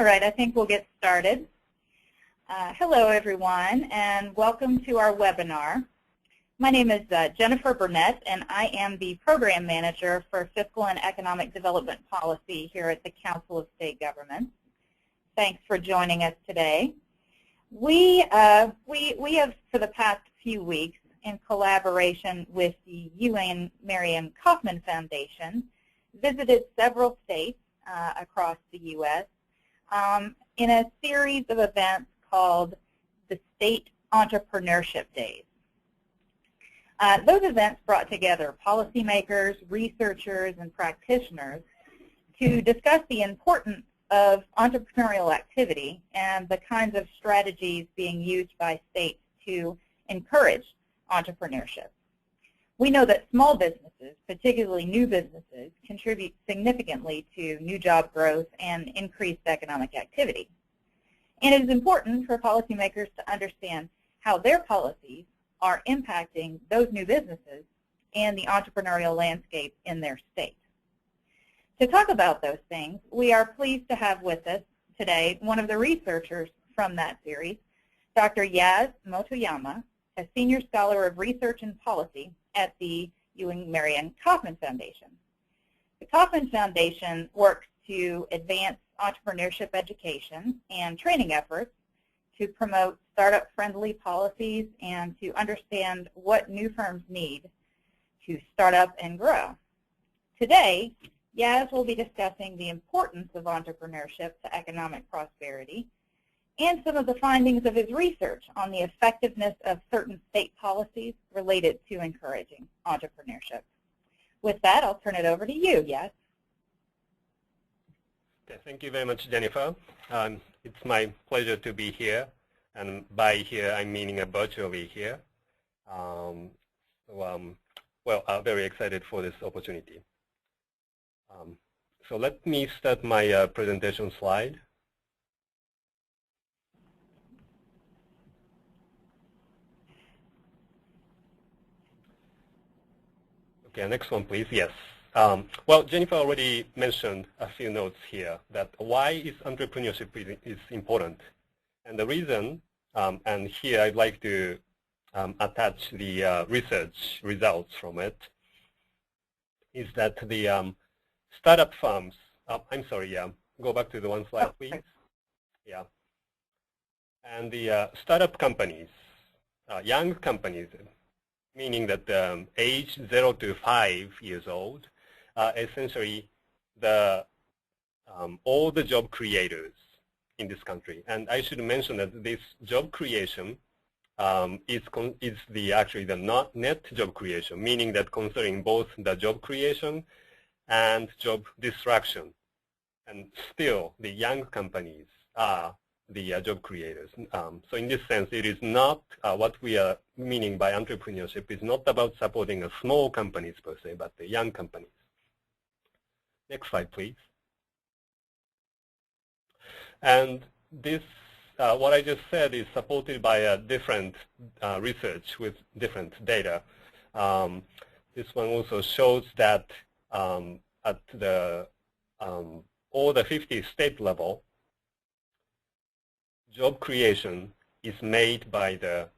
All right, I think we'll get started. Hello, everyone, and welcome to our webinar. My name is Jennifer Burnett, and I am the Program Manager for Fiscal and Economic Development Policy here at the Council of State Governments. Thanks for joining us today. We have, for the past few weeks, in collaboration with the UN Marian Kaufman Foundation, visited several states across the U.S. In a series of events called the State Entrepreneurship Days. Those events brought together policymakers, researchers, and practitioners to discuss the importance of entrepreneurial activity and the kinds of strategies being used by states to encourage entrepreneurship. We know that small businesses, particularly new businesses, contribute significantly to new job growth and increased economic activity. And it is important for policymakers to understand how their policies are impacting those new businesses and the entrepreneurial landscape in their state. To talk about those things, we are pleased to have with us today one of the researchers from that series, Dr. Yaz Motoyama, a Senior Scholar of Research and Policy at the UN Marian Kaufman Foundation. The Kaufman Foundation works to advance entrepreneurship education and training efforts to promote startup-friendly policies and to understand what new firms need to start up and grow. Today, Yaz will be discussing the importance of entrepreneurship to economic prosperity and some of the findings of his research on the effectiveness of certain state policies related to encouraging entrepreneurship. With that, I'll turn it over to you, Yaz. Okay, thank you very much, Jennifer. It's my pleasure to be here, and by here I'm meaning virtually here. Very excited for this opportunity. So let me start my presentation slide. Okay, next one, please. Yes. Well, Jennifer already mentioned a few notes here that why is entrepreneurship is important. And the reason, and here I'd like to attach the research results from it, is that the startup firms, I'm sorry, go back to the one slide, please. Yeah. And the startup companies, young companies, meaning that age 0 to 5 years old, essentially all the job creators in this country. And I should mention that this job creation is actually the not net job creation, meaning that considering both the job creation and job destruction. And still, the young companies are the job creators. So in this sense, it is not what we are meaning by entrepreneurship is not about supporting a small companies per se, but the young companies. Next slide, please. And this, what I just said, is supported by a different research with different data. This one also shows that at the all the 50 state level, job creation is made by the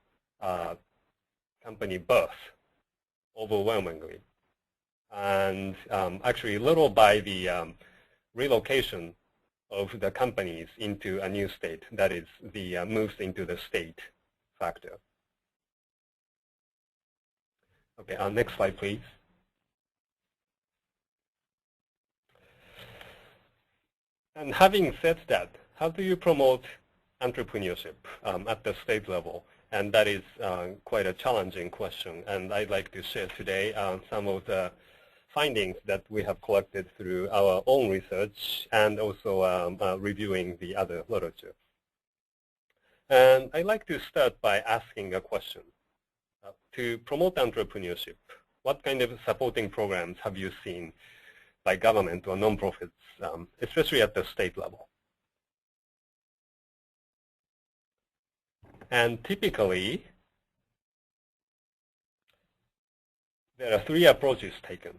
company birth, overwhelmingly. And actually little by the relocation of the companies into a new state, that is the moves into the state factor. Okay, next slide, please. And having said that, how do you promote entrepreneurship at the state level? And that is quite a challenging question. And I'd like to share today some of the findings that we have collected through our own research and also reviewing the other literature. And I'd like to start by asking a question. To promote entrepreneurship, what kind of supporting programs have you seen by government or nonprofits, especially at the state level? And typically, there are 3 approaches taken.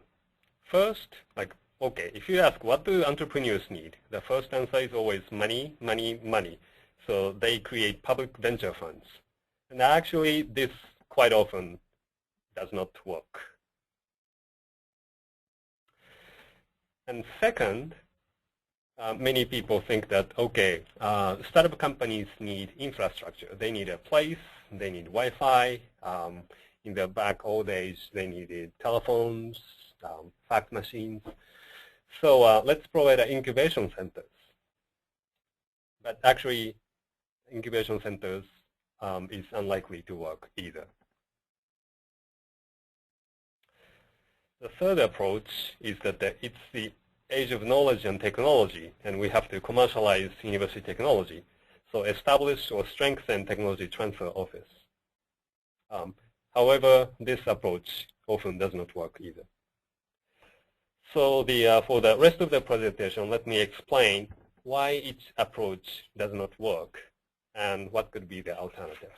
First, like okay, if you ask what do entrepreneurs need, the first answer is always money, money, money. So they create public venture funds. And actually, this quite often does not work. And second, many people think that, okay, startup companies need infrastructure. They need a place, they need Wi-Fi. In the back old days, they needed telephones, fax machines. So let's provide incubation centers. But actually, incubation centers is unlikely to work either. The third approach is that it's the age of knowledge and technology, and we have to commercialize university technology. So establish or strengthen technology transfer office. However, this approach often does not work either. So for the rest of the presentation, let me explain why each approach does not work and what could be the alternative.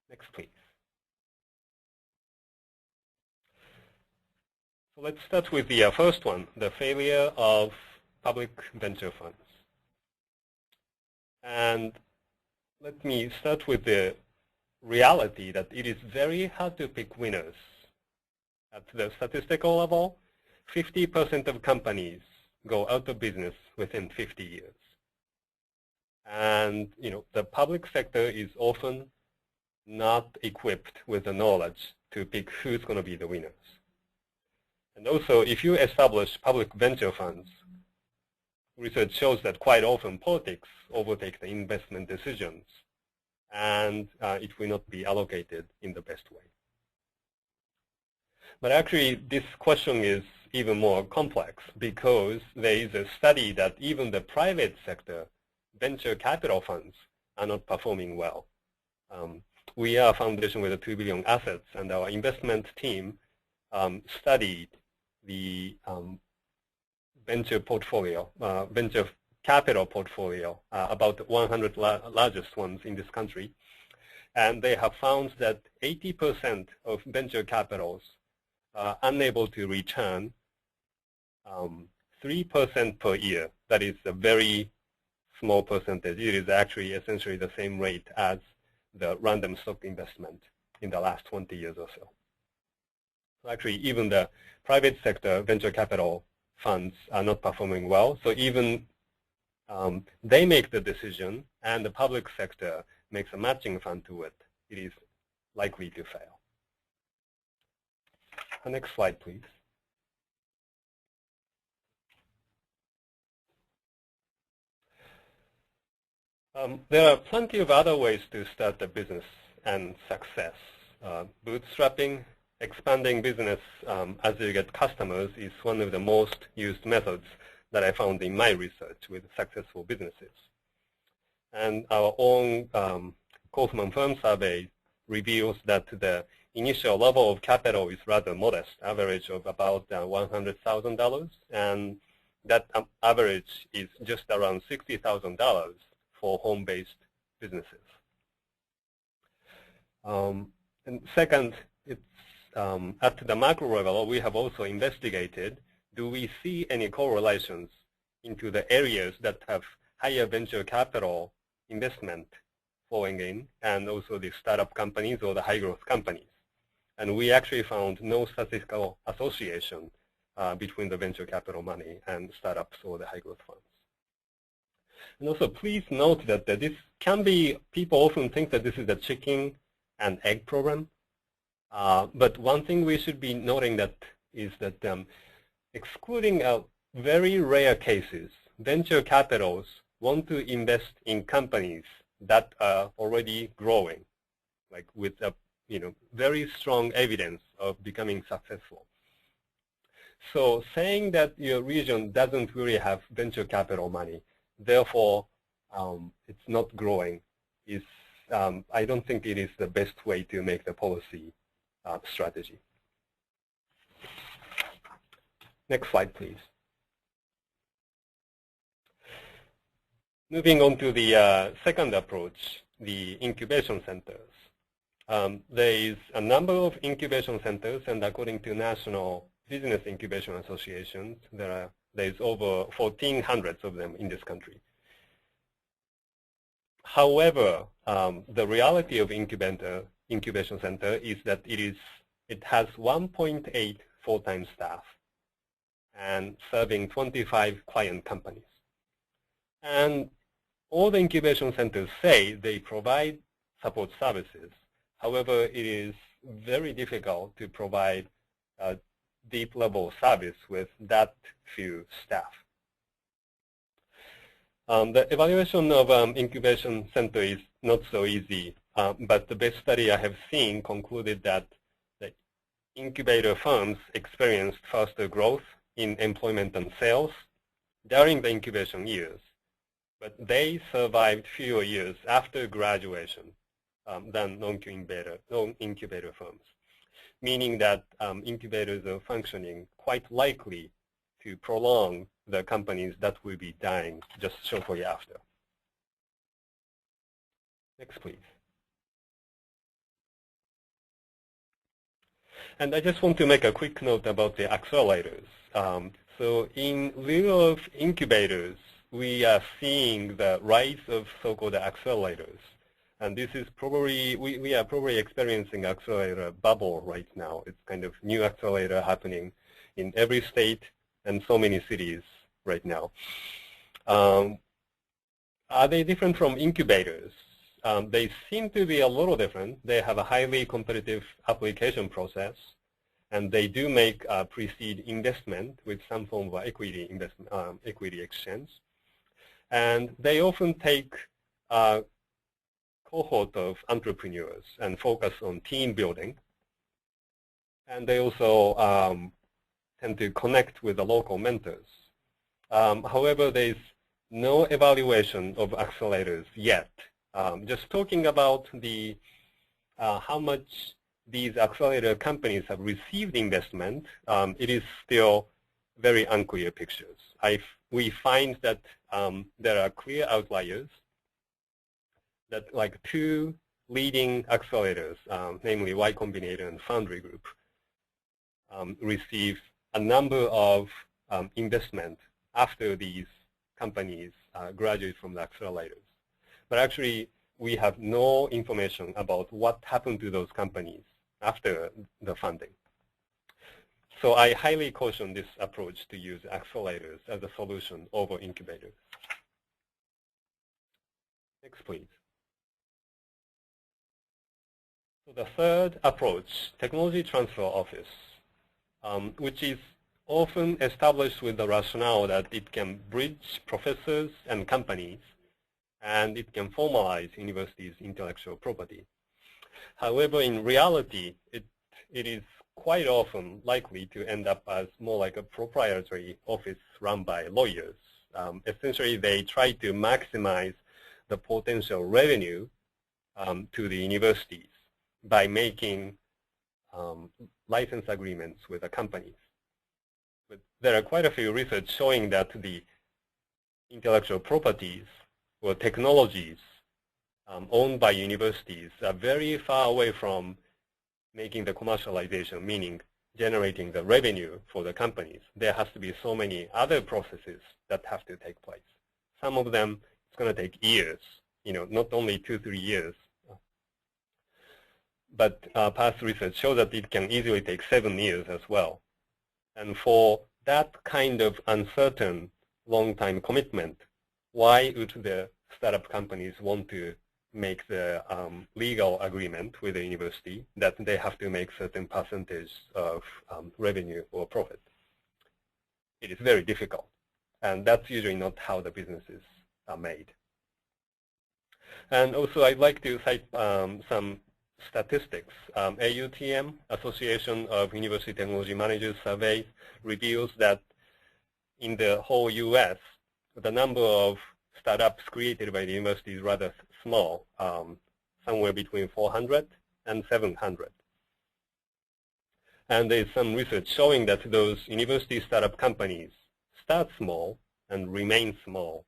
Next, please. So let's start with the first one, the failure of public venture funds. And let me start with the reality that it is very hard to pick winners. At the statistical level, 50% of companies go out of business within 50 years. And the public sector is often not equipped with the knowledge to pick who's going to be the winners. And also, if you establish public venture funds, research shows that quite often politics overtake the investment decisions, and it will not be allocated in the best way. But actually, this question is even more complex because there is a study that even the private sector venture capital funds are not performing well. We are a foundation with 2 billion assets, and our investment team studied the venture portfolio, venture capital portfolio, about 100 largest ones in this country. And they have found that 80% of venture capitals are unable to return 3% per year. That is a very small percentage. It is actually essentially the same rate as the random stock investment in the last 20 years or so. So actually, even the private sector venture capital funds are not performing well. So even they make the decision, and the public sector makes a matching fund to it, it is likely to fail. The next slide, please. There are plenty of other ways to start a business and success. Bootstrapping, expanding business as you get customers is one of the most used methods that I found in my research with successful businesses. And our own Kaufman Firm survey reveals that the initial level of capital is rather modest, average of about $100,000, and that average is just around $60,000 for home-based businesses. And second, it's at the macro level, we have also investigated, do we see any correlations into the areas that have higher venture capital investment flowing in, and also the startup companies or the high-growth companies. And we actually found no statistical association between the venture capital money and startups or the high-growth funds. And also, please note that this can be, people often think that this is a chicken and egg program. But one thing we should be noting that is that excluding very rare cases, venture capitals want to invest in companies that are already growing, like with a very strong evidence of becoming successful. So saying that your region doesn't really have venture capital money, therefore it's not growing, is I don't think it is the best way to make the policy strategy. Next slide, please. Moving on to the second approach, the incubation centers. there is a number of incubation centers, and according to National Business Incubation Associations, there is over 1,400 of them in this country. However, the reality of incubation center is that it has 1.8 full-time staff and serving 25 client companies. And all the incubation centers say they provide support services. However, it is very difficult to provide a deep level service with that few staff. The evaluation of incubation center is not so easy, but the best study I have seen concluded that the incubator firms experienced faster growth in employment and sales during the incubation years, but they survived fewer years after graduation than non-incubator firms, meaning that incubators are functioning quite likely to prolong the companies that will be dying just shortly after. Next, please. And I just want to make a quick note about the accelerators. So in lieu of incubators, we are seeing the rise of so-called accelerators. And this is probably, we are probably experiencing accelerator bubble right now. It's kind of new accelerator happening in every state and so many cities right now. Are they different from incubators? They seem to be a little different. They have a highly competitive application process, and they do make pre-seed investment with some form of equity investment, equity exchange. And they often take a cohort of entrepreneurs and focus on team building. And they also tend to connect with the local mentors. However, there is no evaluation of accelerators yet. Just talking about the how much these accelerator companies have received investment, it is still very unclear pictures. We find that there are clear outliers, that like two leading accelerators, namely Y Combinator and Foundry Group, receive a number of investment after these companies graduate from the accelerators. But actually, we have no information about what happened to those companies after the funding. So I highly caution this approach to use accelerators as a solution over incubators. Next, please. So the third approach, technology transfer office, which is often established with the rationale that it can bridge professors and companies, and it can formalize universities' intellectual property. However, in reality, it is quite often likely to end up as more like a proprietary office run by lawyers. Essentially, they try to maximize the potential revenue to the universities by making license agreements with the companies. But there are quite a few research showing that the intellectual properties or technologies owned by universities are very far away from making the commercialization, meaning generating the revenue for the companies. There has to be so many other processes that have to take place. Some of them, it's going to take years, not only 2-3 years. But past research shows that it can easily take 7 years as well. And for that kind of uncertain long-time commitment, why would the startup companies want to make the legal agreement with the university that they have to make certain percentage of revenue or profit? It is very difficult. And that's usually not how the businesses are made. And also, I'd like to cite some statistics. AUTM, Association of University Technology Managers Survey, reveals that in the whole US, the number of startups created by the university is rather small, somewhere between 400 and 700. And there's some research showing that those university startup companies start small and remain small.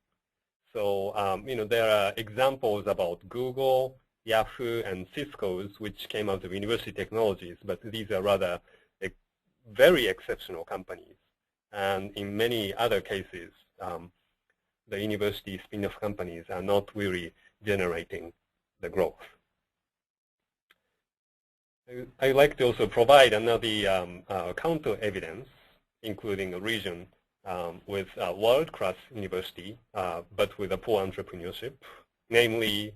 So, there are examples about Google Yahoo and Cisco's, which came out of university technologies, but these are rather very exceptional companies. And in many other cases, the university spin-off companies are not really generating the growth. I like to also provide another counter evidence, including a region with a world-class university, but with a poor entrepreneurship, namely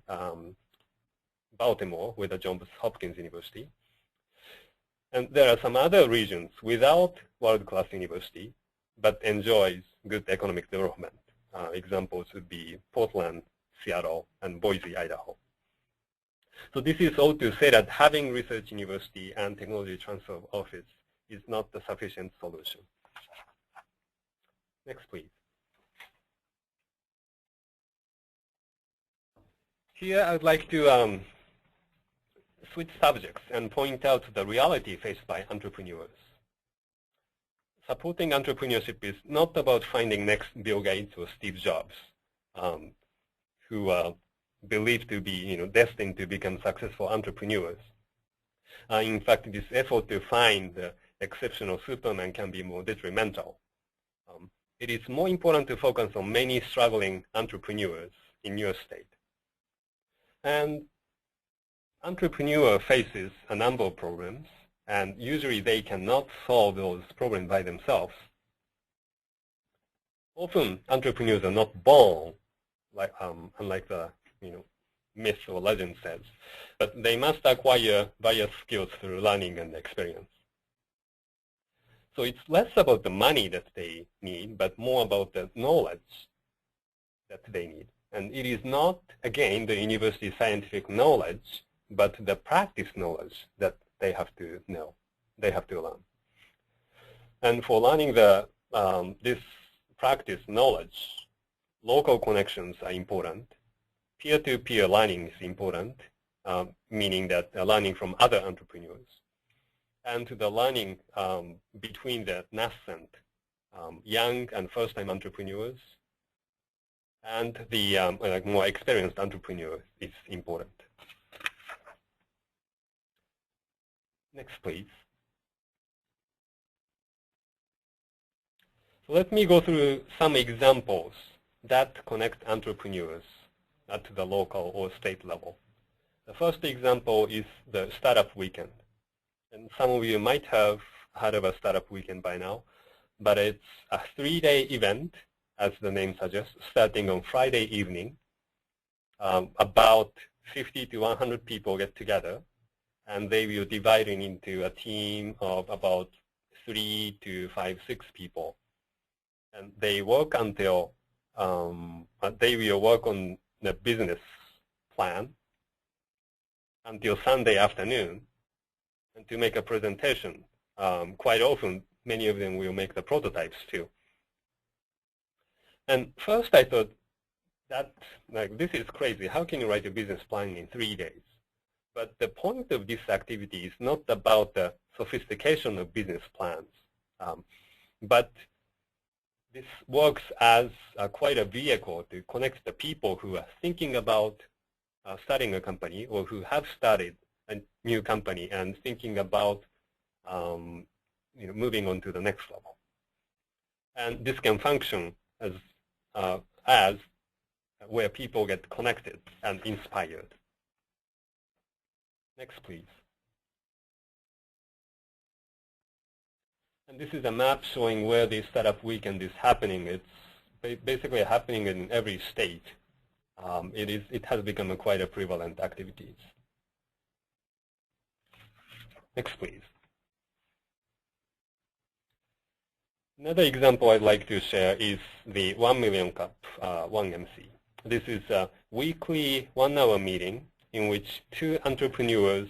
Baltimore with the Johns Hopkins University. And there are some other regions without world-class university, but enjoys good economic development. Examples would be Portland, Seattle, and Boise, Idaho. So this is all to say that having research university and technology transfer office is not the sufficient solution. Next, please. Here, I would like to switch subjects and point out the reality faced by entrepreneurs. Supporting entrepreneurship is not about finding next Bill Gates or Steve Jobs, who are believed to be destined to become successful entrepreneurs. In fact, this effort to find the exceptional Superman can be more detrimental. It is more important to focus on many struggling entrepreneurs in your state. And entrepreneur faces a number of problems, and usually they cannot solve those problems by themselves. Often, entrepreneurs are not born, unlike the myth or legend says, but they must acquire various skills through learning and experience. So it's less about the money that they need, but more about the knowledge that they need. And it is not, again, the university scientific knowledge, but the practice knowledge that they have to know, they have to learn. And for learning this practice knowledge, local connections are important. Peer-to-peer learning is important, meaning that learning from other entrepreneurs. And the learning between the nascent, young and first-time entrepreneurs and the more experienced entrepreneur is important. Next, please. So let me go through some examples that connect entrepreneurs at the local or state level. The first example is the Startup Weekend. And some of you might have heard of a Startup Weekend by now, but it's a 3-day event, as the name suggests, starting on Friday evening. About 50 to 100 people get together, and they will divide into a team of about 3 to 5, 6 people. And they work until, they will work on the business plan until Sunday afternoon, and to make a presentation. Quite often, many of them will make the prototypes too. And first I thought that, this is crazy. How can you write a business plan in 3 days? But the point of this activity is not about the sophistication of business plans, but this works as quite a vehicle to connect the people who are thinking about starting a company or who have started a new company and thinking about moving on to the next level. And this can function as where people get connected and inspired. Next, please. And this is a map showing where the Startup Weekend is happening. It's basically happening in every state. It has become quite a prevalent activity. Next, please. Another example I'd like to share is the 1 Million Cup 1MC. This is a weekly 1-hour meeting in which 2 entrepreneurs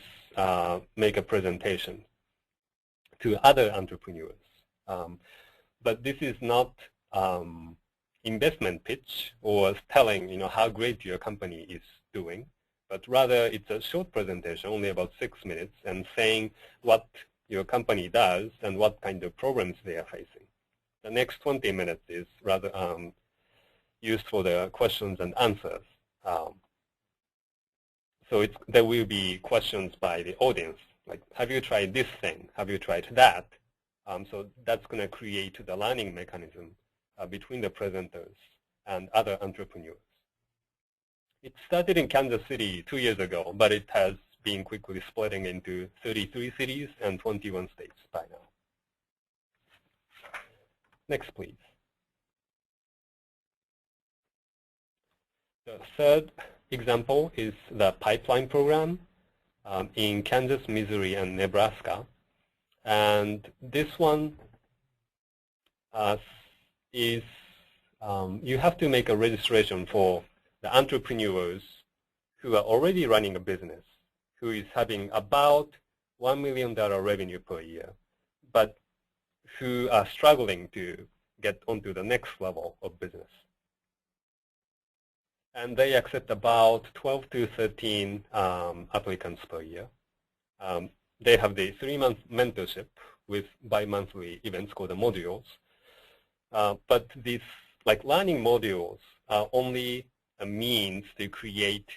make a presentation to other entrepreneurs. But this is not investment pitch or telling how great your company is doing, but rather it's a short presentation, only about 6 minutes, and saying what your company does and what kind of problems they are facing. The next 20 minutes is rather used for the questions and answers. So there will be questions by the audience, like, have you tried this thing? Have you tried that? So that's going to create the learning mechanism between the presenters and other entrepreneurs. It started in Kansas City 2 years ago, but it has been quickly splitting into 33 cities and 21 states by now. Next, please. The third example is the pipeline program in Kansas, Missouri, and Nebraska. And this one is you have to make a registration for the entrepreneurs who are already running a business, who is having about $1 million revenue per year, but who are struggling to get onto the next level of business. And they accept about 12 to 13 applicants per year. They have the 3-month mentorship with bi-monthly events called the modules. But these learning modules are only a means to create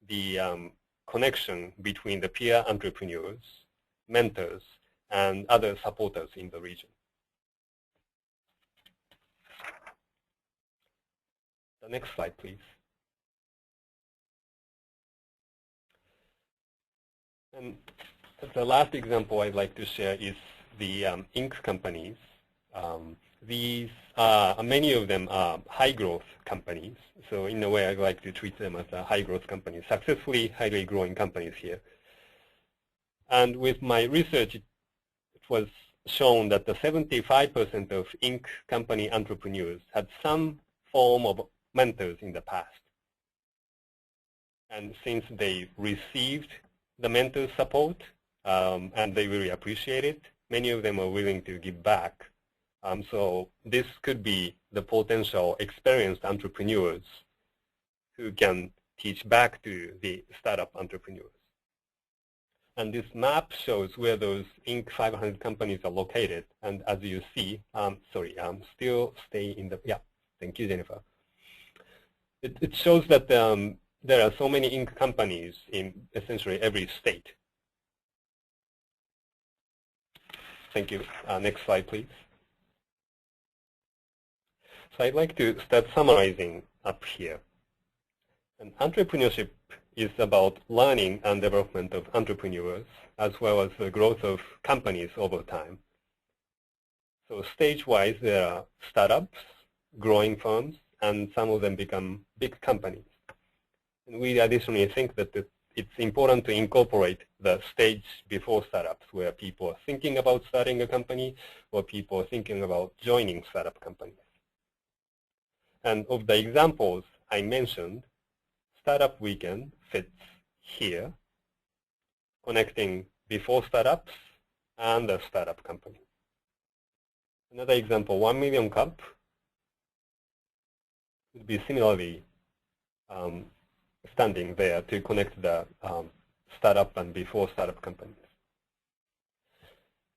the connection between the peer entrepreneurs, mentors, and other supporters in the region. The next slide, please. And the last example I'd like to share is the ink companies. These are, many of them are high growth companies. So in a way, I'd like to treat them as a high growth companies, successfully highly growing companies here. And with my research, it was shown that the 75% of ink company entrepreneurs had some form of mentors in the past. And since they received the mentor support and they really appreciate it, many of them are willing to give back. So this could be the potential experienced entrepreneurs who can teach back to the startup entrepreneurs. And this map shows where those Inc. 500 companies are located. And as you see, still stay in the, yeah, thank you, Jennifer. It shows that there are so many Inc. companies in essentially every state. Thank you. Next slide, please. So I'd like to start summarizing up here. And entrepreneurship is about learning and development of entrepreneurs, as well as the growth of companies over time. So stage-wise, there are startups, growing firms, and some of them become big companies. And we additionally think that it's important to incorporate the stage before startups, where people are thinking about starting a company, or people are thinking about joining startup companies. And of the examples I mentioned, Startup Weekend fits here, connecting before startups and a startup company. Another example, 1 Million Cup, would be similarly standing there to connect the startup and before startup companies.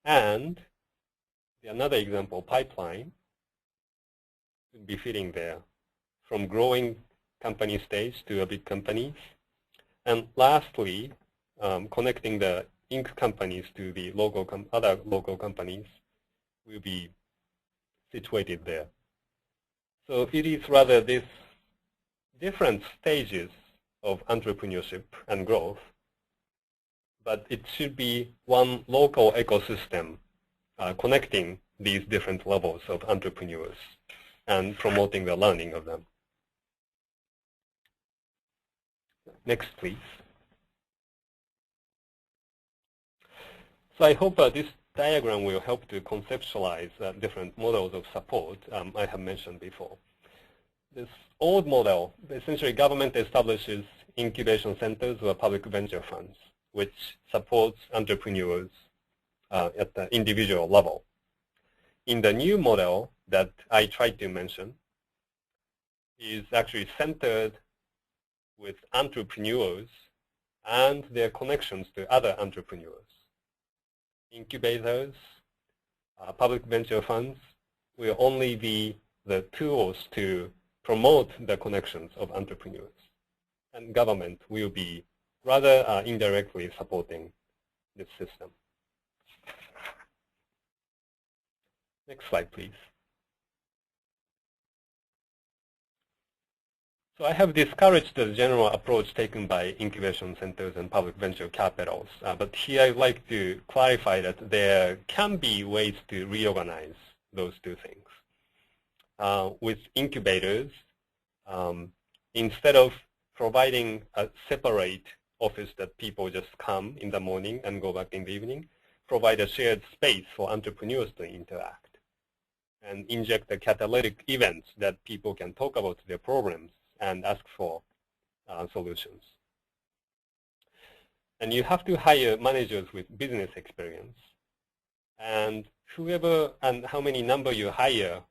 And another example, Pipeline, would be fitting there from growing company stage to a big companies. And lastly, connecting the Inc. companies to the other local companies will be situated there. So it is rather these different stages of entrepreneurship and growth, but it should be one local ecosystem connecting these different levels of entrepreneurs and promoting the learning of them. Next, please. So I hope this diagram will help to conceptualize different models of support I have mentioned before. This old model, essentially government establishes incubation centers or public venture funds, which supports entrepreneurs at the individual level. In the new model that I tried to mention, is actually centered with entrepreneurs and their connections to other entrepreneurs. Incubators, public venture funds will only be the tools to promote the connections of entrepreneurs. And government will be rather indirectly supporting this system. Next slide, please. So I have discouraged the general approach taken by incubation centers and public venture capitals. But here I'd like to clarify that there can be ways to reorganize those two things. With incubators, instead of providing a separate office that people just come in the morning and go back in the evening, provide a shared space for entrepreneurs to interact and inject the catalytic events that people can talk about their problems and ask for solutions. And you have to hire managers with business experience. And whoever and how many number you hire,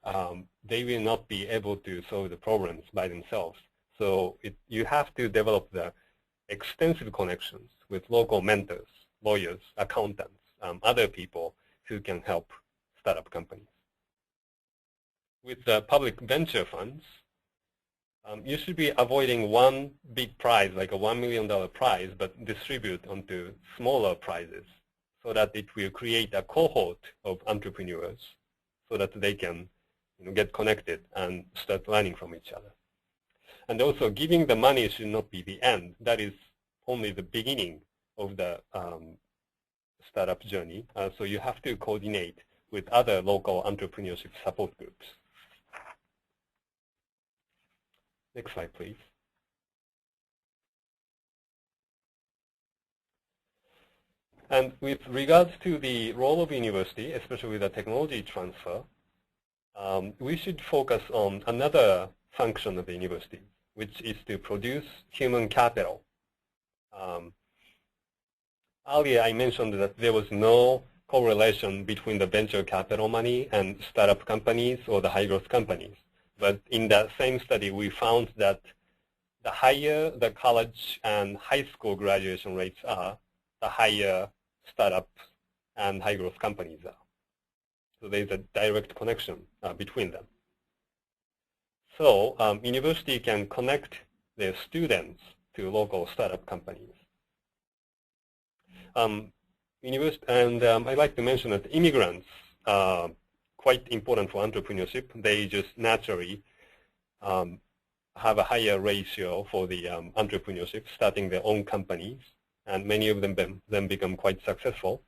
they will not be able to solve the problems by themselves. So you have to develop the extensive connections with local mentors, lawyers, accountants, other people who can help startup companies. With the public venture funds, you should be avoiding one big prize, like a $1 million prize, but distribute onto smaller prizes so that it will create a cohort of entrepreneurs so that they can get connected and start learning from each other. And also, giving the money should not be the end. That is only the beginning of the startup journey. So you have to coordinate with other local entrepreneurship support groups. Next slide, please. And with regards to the role of university, especially with the technology transfer, we should focus on another function of the university, which is to produce human capital. Earlier, I mentioned that there was no correlation between the venture capital money and startup companies or the high-growth companies. But in that same study, we found that the higher the college and high school graduation rates are, the higher startups and high-growth companies are. So there's a direct connection between them. So university can connect their students to local startup companies. I'd like to mention that immigrants are quite important for entrepreneurship. They just naturally have a higher ratio for the entrepreneurship, starting their own companies, and many of them then become quite successful.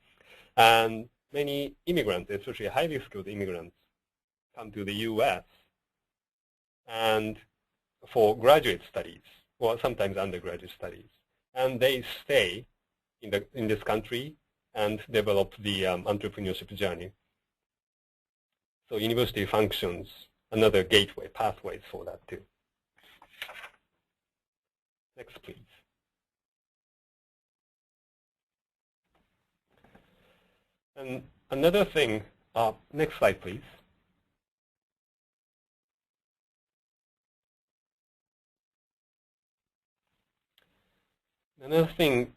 And many immigrants, especially highly skilled immigrants, come to the U.S. and for graduate studies, or sometimes undergraduate studies, and they stay in this country and develop the entrepreneurship journey. So university functions another gateway, pathways for that too. Next, please. And another thing, next slide, please. Another thing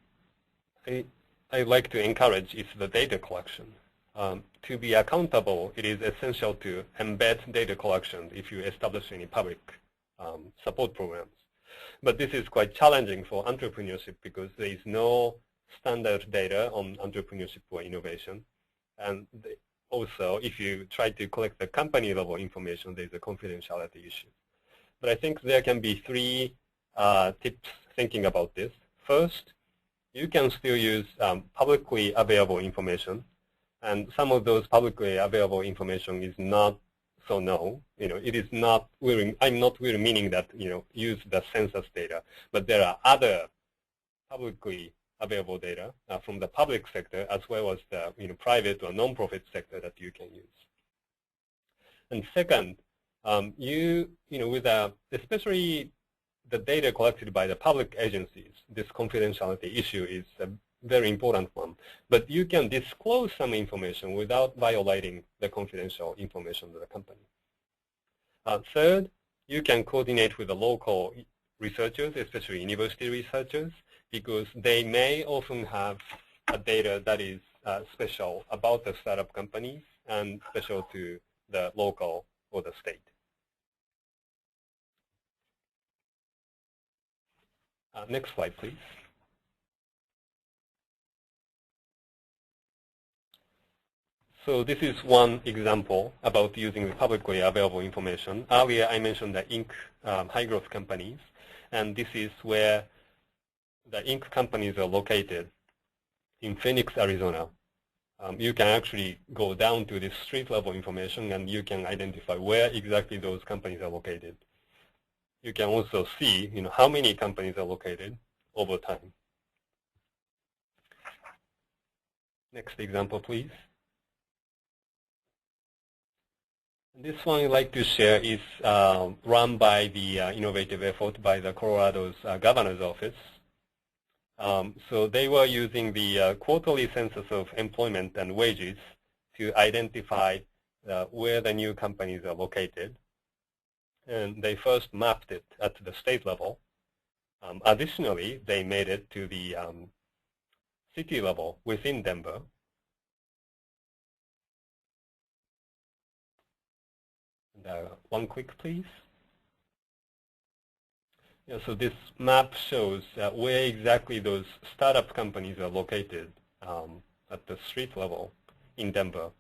I like to encourage is the data collection. To be accountable, it is essential to embed data collection if you establish any public support programs. But this is quite challenging for entrepreneurship because there is no standard data on entrepreneurship or innovation. And also, if you try to collect the company level information, there's a confidentiality issue. But I think there can be three tips thinking about this. First, you can still use publicly available information. And some of those publicly available information is not so known. It is not really, I'm not really meaning that, use the census data, but there are other publicly available data from the public sector as well as the private or non-profit sector that you can use. And second, especially the data collected by the public agencies, this confidentiality issue is a very important one. But you can disclose some information without violating the confidential information of the company. Third, you can coordinate with the local researchers, especially university researchers, because they may often have data that is special about the startup companies and special to the local or the state. Next slide, please. So this is one example about using the publicly available information. Earlier I mentioned the Inc. High growth companies, and this is where the Inc. companies are located in Phoenix, Arizona. You can actually go down to the street level information and you can identify where exactly those companies are located. You can also see how many companies are located over time. Next example, please. This one I'd like to share is run by the innovative effort by the Colorado's governor's office. So they were using the quarterly census of employment and wages to identify where the new companies are located. And they first mapped it at the state level. Additionally, they made it to the city level within Denver. And, one click, please. Yeah, so this map shows where exactly those startup companies are located at the street level in Denver.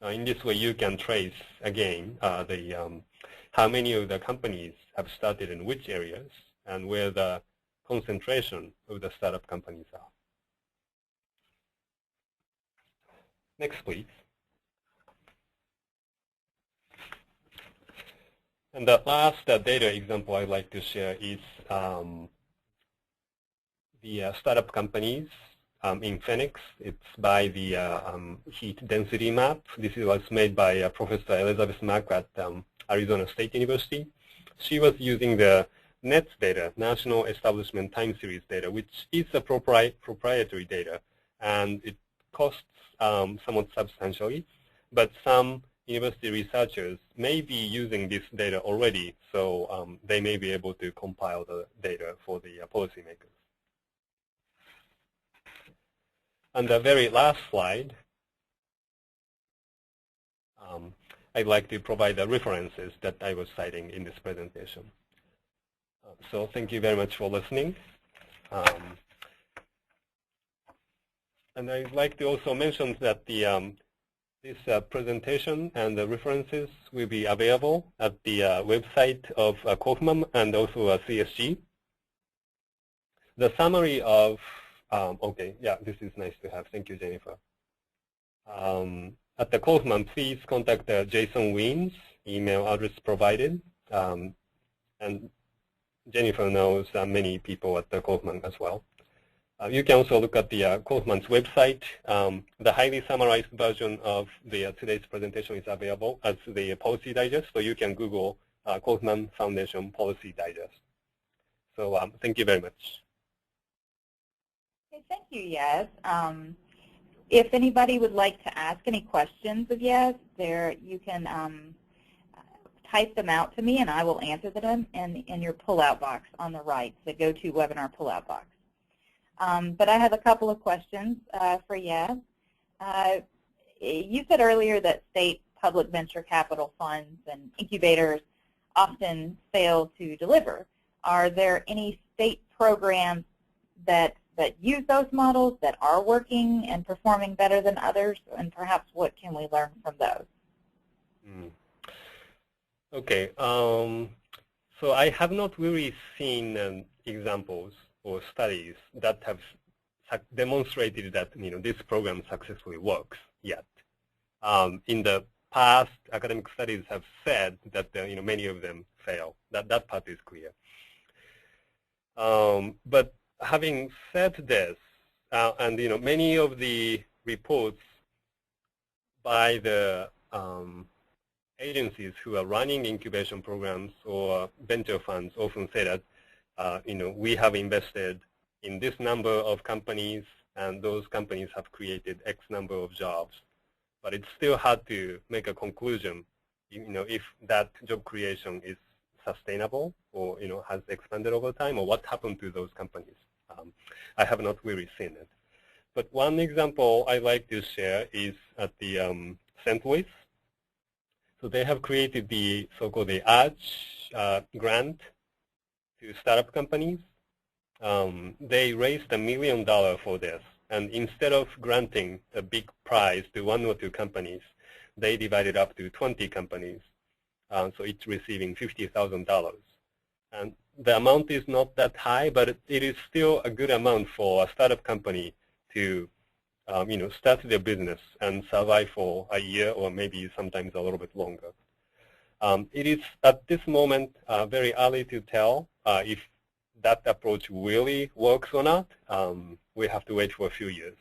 In this way, you can trace, again, how many of the companies have started in which areas and where the concentration of the startup companies are. Next, please. And the last data example I'd like to share is the startup companies in Phoenix. It's by the heat density map. This was made by Professor Elizabeth Mack at Arizona State University. She was using the NETS data, National Establishment Time Series data, which is a proprietary data, and it costs somewhat substantially. But some university researchers may be using this data already, so they may be able to compile the data for the policymakers. And the very last slide, I'd like to provide the references that I was citing in this presentation. So thank you very much for listening. And I'd like to also mention that this presentation and the references will be available at the website of Kaufman and also CSG. The summary of, okay, yeah, this is nice to have. Thank you, Jennifer. At the Kaufman, please contact Jason Wien's email address provided. And Jennifer knows many people at the Kaufman as well. You can also look at the Kaufman's website. The highly summarized version of today's presentation is available as the policy digest, so you can Google Kaufman Foundation Policy Digest. So thank you very much. Okay, thank you, Yes. If anybody would like to ask any questions of Yes, you can type them out to me, and I will answer them in your pullout box on the right, the GoToWebinar pullout box. But I have a couple of questions for Yes. You said earlier that state public venture capital funds and incubators often fail to deliver. Are there any state programs that use those models that are working and performing better than others, and perhaps what can we learn from those? Okay, so I have not really seen examples or studies that have demonstrated that this program successfully works yet. In the past, academic studies have said that many of them fail. That part is clear. But having said this, and many of the reports by the agencies who are running incubation programs or venture funds often say that we have invested in this number of companies, and those companies have created X number of jobs. But it's still hard to make a conclusion, if that job creation is sustainable or has expanded over time, or what happened to those companies. I have not really seen it. But one example I'd like to share is at the St. Louis. So they have created the so-called the Arch grant to startup companies. They raised $1 million for this. And instead of granting a big prize to one or two companies, they divided up to 20 companies. So it's receiving $50,000. And the amount is not that high, but it is still a good amount for a startup company to start their business and survive for a year or maybe sometimes a little bit longer. It is at this moment very early to tell if that approach really works or not. We have to wait for a few years.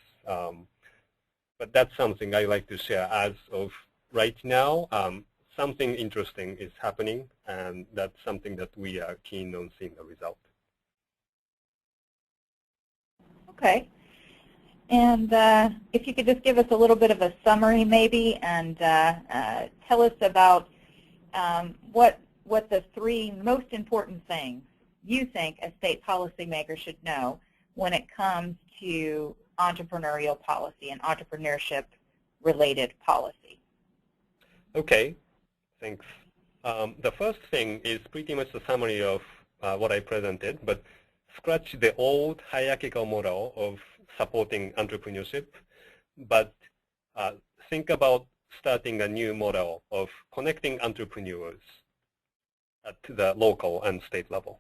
But that's something I like to share as of right now. Something interesting is happening, and that's something that we are keen on seeing the result. Okay. And if you could just give us a little bit of a summary maybe and tell us about what the three most important things you think a state policymaker should know when it comes to entrepreneurial policy and entrepreneurship-related policy. Okay, thanks. The first thing is pretty much the summary of what I presented, but scratch the old hierarchical model of supporting entrepreneurship, but think about starting a new model of connecting entrepreneurs at the local and state level.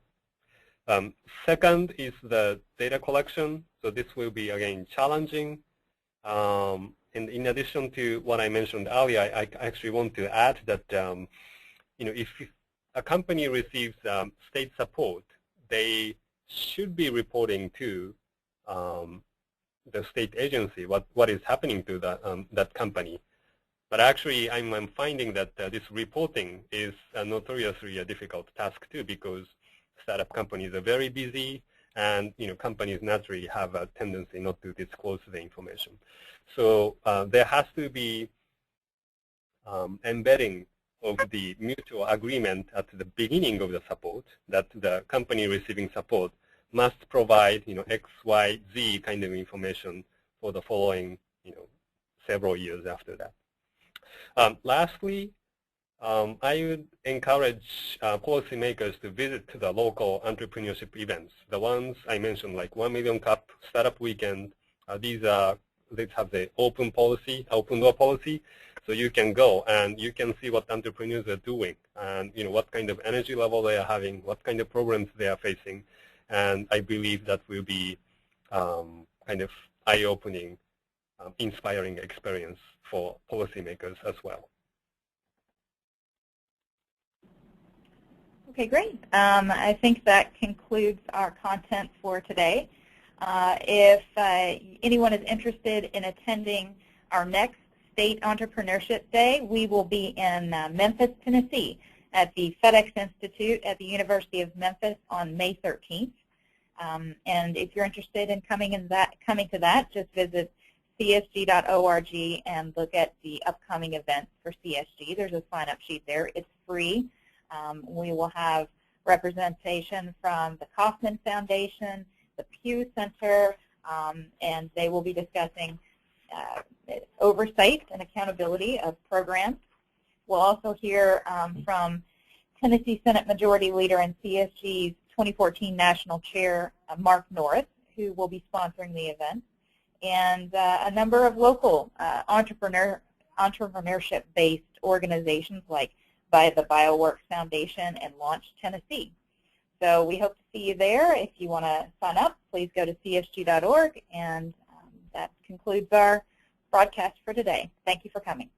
Second is the data collection. So this will be, again, challenging. And in addition to what I mentioned earlier, I actually want to add that if a company receives state support, they should be reporting to the state agency what is happening to that company. But actually, I'm finding that this reporting is notoriously a difficult task too, because startup companies are very busy, and companies naturally have a tendency not to disclose the information. So there has to be embedding of the mutual agreement at the beginning of the support that the company receiving support must provide X, Y, Z kind of information for the following several years after that. Lastly, I would encourage policymakers to visit the local entrepreneurship events. The ones I mentioned, like 1 Million Cup, Startup Weekend, these have the open door policy. So you can go and you can see what entrepreneurs are doing and what kind of energy level they are having, what kind of problems they are facing. And I believe that will be kind of eye-opening, inspiring experience for policymakers as well. Okay, great. I think that concludes our content for today. If anyone is interested in attending our next State Entrepreneurship Day, we will be in Memphis, Tennessee at the FedEx Institute at the University of Memphis on May 13th. And if you're interested in coming to that, just visit csg.org and look at the upcoming events for CSG. There's a sign-up sheet there. It's free. We will have representation from the Kauffman Foundation, the Pew Center, and they will be discussing oversight and accountability of programs. We'll also hear from Tennessee Senate Majority Leader and CSG's 2014 National Chair, Mark Norris, who will be sponsoring the event, and a number of local entrepreneurship-based organizations like by the BioWorks Foundation and Launch Tennessee. So we hope to see you there. If you want to sign up, please go to csg.org, and that concludes our broadcast for today. Thank you for coming.